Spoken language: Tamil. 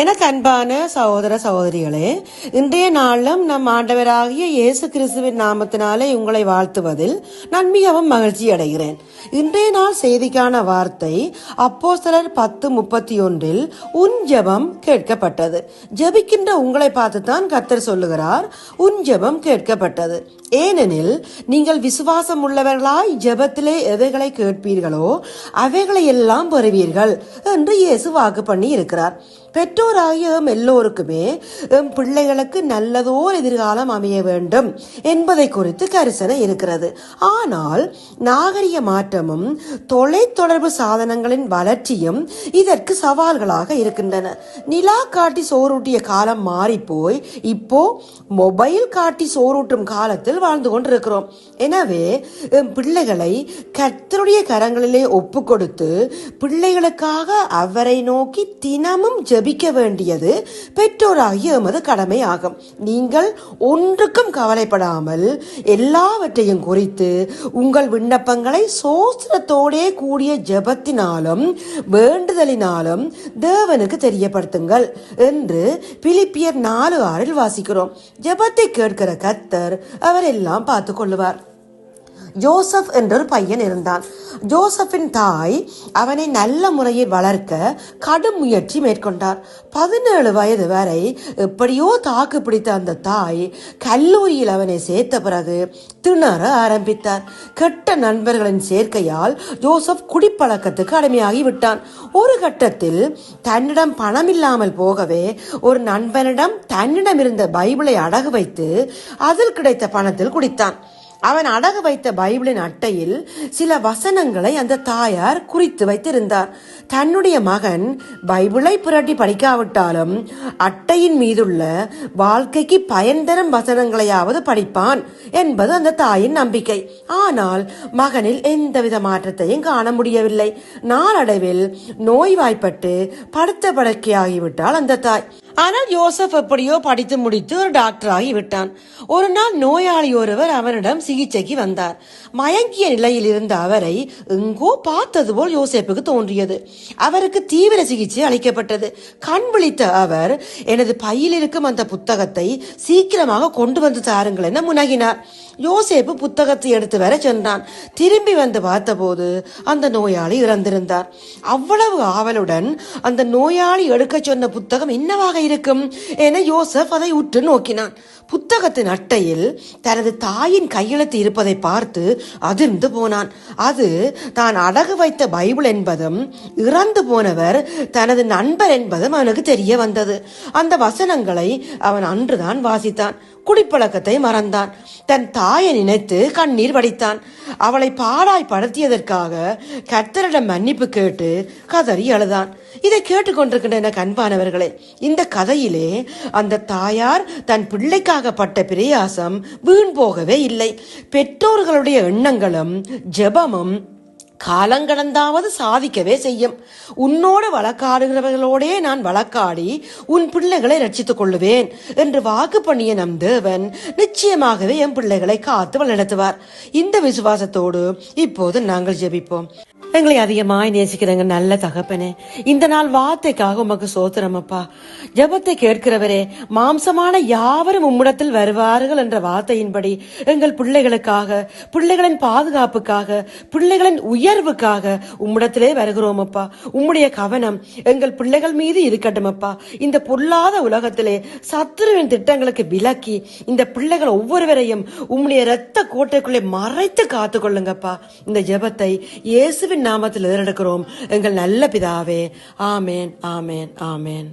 எனக்கு அன்பான சகோதர சகோதரிகளே, இன்றைய நாளும் நம் ஆண்டவராகிய இயேசு கிறிஸ்துவின் நாமத்தினாலே உங்களை வாழ்த்துவதில் நான் மிகவும் மகிழ்ச்சி அடைகிறேன். இன்றைய நாள் செய்திக்கான வார்த்தை அப்போஸ்தலர் 10:31 உன் ஜெபம் கேட்கப்பட்டது. ஜெபிக்கின்ற உங்களை பார்த்துத்தான் கர்த்தர் சொல்லுகிறார், உன் ஜெபம் கேட்கப்பட்டது. ஏனெனில் நீங்கள் விசுவாசம் உள்ளவர்களாய் ஜெபத்திலே எவைகளை கேட்பீர்களோ அவைகளை எல்லாம் பெறுவீர்கள் என்று இயேசு வாக்கு பண்ணி இருக்கிறார். பெற்றோராகிய எல்லோருக்குமே பிள்ளைகளுக்கு நல்லதோர் எதிர்காலம் அமைய வேண்டும் என்பதை குறித்து கரிசனை இருக்கிறது. ஆனால் நாகரிக மாற்றமும் தொலைத்தொடர்பு சாதனங்களின் வளர்ச்சியும் இதற்கு சவால்களாக இருக்கின்றன. நிலா காட்டி சோறூட்டிய காலம் மாறிப்போய் இப்போ மொபைல் காட்டி சோறூட்டும் காலத்தில் வாழ்ந்து கொண்டிருக்கிறோம். எனவே பிள்ளைகளை கர்த்தருடைய கரங்களிலே ஒப்பு கொடுத்து பிள்ளைகளுக்காக அவரை நோக்கி தினமும் ஜெபிக்க வேண்டியது பெற்றோராகிய எமது கடமை ஆகும். நீங்கள் ஒன்றுக்கும் கவலைப்படாமல் எல்லாவற்றையும் குறித்து உங்கள் விண்ணப்பங்களை சோஸ்திரத்தோடே கூடிய ஜெபத்தினாலும் வேண்டுதலினாலும் தேவனுக்கு தெரியப்படுத்துங்கள் என்று பிலிப்பியர் 4:6 வாசிக்கிறோம். ஜெபத்தை கேட்கிற கர்த்தர் அவர் எல்லாம் பார்த்து கொள்ளுவார். ஜோசப் என்ற ஒரு பையன் இருந்தான். ஜோசப்பின் தாய் அவனை நல்ல முறையில் வளர்க்க கடும் முயற்சி மேற்கொண்டார். 17 வயது வரை எப்படியோ தாக்கு பிடித்த அந்த தாய் கல்லூரியில் அவனை சேர்த்த பிறகு திணற ஆரம்பித்தார். கெட்ட நண்பர்களின் சேர்க்கையால் ஜோசப் குடிப்பழக்கத்துக்கு அடிமையாகி விட்டான். ஒரு கட்டத்தில் தன்னிடம் பணம் இல்லாமல் போகவே ஒரு நண்பனிடம் தன்னிடம் இருந்த பைபிளை அடகு வைத்து அதில் கிடைத்த பணத்தில் குடித்தான். அவன் அடகு வைத்த பைபிளின் அட்டையில் சில வசனங்களை அந்த தாயார் குறித்து வைத்திருந்தார். தன்னுடைய மகன் பைபிளை புரட்டி படிக்காவிட்டாலும் அட்டையின் மீதுள்ள வாழ்க்கைக்கு பயன் தரும் வசனங்களையாவது படிப்பான் என்பது அந்த தாயின் நம்பிக்கை. ஆனால் மகனில் எந்தவித மாற்றத்தையும் காண முடியவில்லை. நாளடைவில் நோய்வாய்ப்பட்டு படுத்த படுக்கையாகிவிட்டாள் அந்த தாய். ஆனால் யோசப் எப்படியோ படித்து முடித்து ஒரு டாக்டர் ஆகிவிட்டான். ஒரு நாள் நோயாளி ஒருவர் அவனிடம் சிகிச்சைக்கு வந்தார். மயங்கிய நிலையில் இருந்த அவரை எங்கோ பார்த்தது போல் யோசேப்புக்கு தோன்றியது. அவருக்கு தீவிர சிகிச்சை அளிக்கப்பட்டது. கண் விழித்த அவர், எனது பையில் இருக்கும் அந்த புத்தகத்தை சீக்கிரமாக கொண்டு வந்து தாருங்கள் என முனகினார். யோசேப்பு புத்தகத்தை எடுத்து வர சென்றான். திரும்பி வந்து பார்த்தபோது அந்த நோயாளி இறந்திருந்தார். அவ்வளவு ஆவலுடன் அந்த நோயாளி எடுக்க சொன்ன புத்தகம் என்னவாக இருக்கும் என யோசப் அதை உற்று நோக்கினான். புத்தகத்தின் அட்டையில் தனது தாயின் கையெழுத்து இருப்பதை பார்த்து அதிர்ந்து போனான். அது தான் அடகு வைத்த பைபிள் என்பதும் இறந்து போனவர் தனது நண்பர் என்பதும் அவனுக்கு தெரிய வந்தது. அந்த வசனங்களை அவன் அன்றுதான் வாசித்தான். குடிப்பழக்கத்தை மறந்தான். தன் தாயை நினைத்து கண்ணீர் வடித்தான். அவளை பாடாய் படுத்தியதற்காக கர்த்தரிடம் மன்னிப்பு கேட்டு கதறி அழுதான். இதை கேட்டுக்கொண்டிருக்கின்ற கண்பானவர்களே, இந்த கதையிலே அந்த தாயார் தன் பிள்ளைக்காக பட்ட பிரயாசம் வீண் போகவே இல்லை. பெற்றோர்களுடைய எண்ணங்களும் ஜெபமும் காலங்கடந்தாவது சாதிக்கவே செய்யும். உன்னோடு வழக்காடுகிறவர்களோடே நான் வழக்காடி உன் பிள்ளைகளை ரட்சித்துக் கொள்ளுவேன் என்று வாக்கு பண்ணிய நம் தேவன் நிச்சயமாகவே என் பிள்ளைகளை காத்து வழிநடத்துவார். இந்த விசுவாசத்தோடு இப்போது நாங்கள் ஜெபிப்போம். எங்களை அதிகமாய் நேசிக்கிறங்க நல்ல தகப்பனே, இந்த நாள் வார்த்தைக்காக உமக்கு சோத்திரம் அப்பா. ஜெபத்தை கேட்கிறவரே, மாம்சமான யாவரும் உம்மிடத்தில் வருவார்கள் என்ற வார்த்தையின்படி எங்கள் பிள்ளைகளுக்காக, பிள்ளைகளின் பாதுகாப்புக்காக, பிள்ளைகளின் உயர்வுக்காக உம்மிடத்திலே வருகிறோம் அப்பா. உம்முடைய கவனம் எங்கள் பிள்ளைகள் மீது இருக்கட்டும் அப்பா. இந்த பொல்லாத உலகத்திலே சத்துருவின் திட்டங்களுக்கு விலக்கி இந்த பிள்ளைகள் ஒவ்வொருவரையும் உம்முடைய இரத்த கோட்டைக்குள்ளே மறைத்து காத்து கொள்ளுங்கப்பா. இந்த ஜெபத்தை இயேசுவின் நாமத்தில் எடுக்கிறோம் எங்கள் நல்ல பிதாவே. ஆமேன், ஆமேன், ஆமேன்.